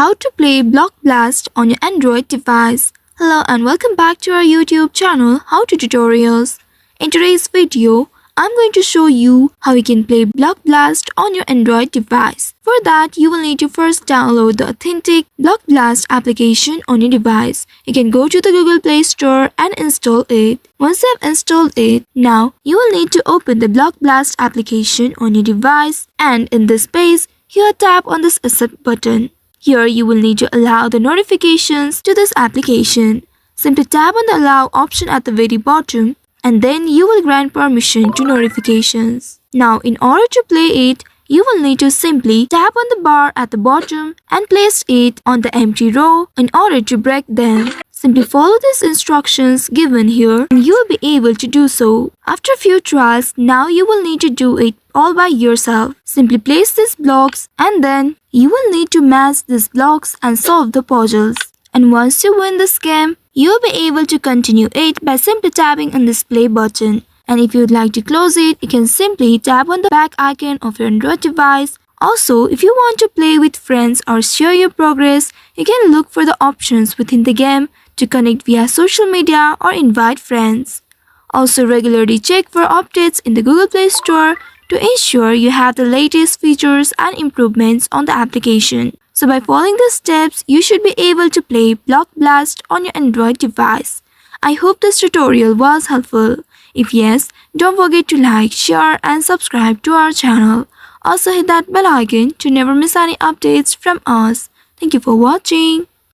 how to play Block Blast on your Android device. Hello and welcome back to our YouTube channel How to Tutorials. In today's video, I'm going to show you how you can play Block Blast on your Android device. For that, you will need to first download the authentic Block Blast application on your device. You can go to the Google Play Store and install it. Once you have installed it, now you will need to open the Block Blast application on your device, and in this page, here tap on this accept button. Here you will need to allow the notifications to this application. Simply tap on the allow option at the very bottom, and then you will grant permission to notifications. Now in order to play it, you will need to simply tap on the bar at the bottom and place it on the empty row in order to break them. Simply follow these instructions given here and you will be able to do so. After a few tries, now you will need to do it all by yourself. Simply place these blocks and then you will need to match these blocks and solve the puzzles. And once you win this game, you will be able to continue it by simply tapping on this play button. And if you would like to close it, you can simply tap on the back icon of your Android device. Also, if you want to play with friends or share your progress, you can look for the options within the game to connect via social media or invite friends. Also, regularly check for updates in the Google Play Store to ensure you have the latest features and improvements on the application. So by following the steps, you should be able to play Block Blast on your Android device. I hope this tutorial was helpful. If yes, don't forget to like, share and subscribe to our channel. Also hit that bell icon to never miss any updates from us. Thank you for watching.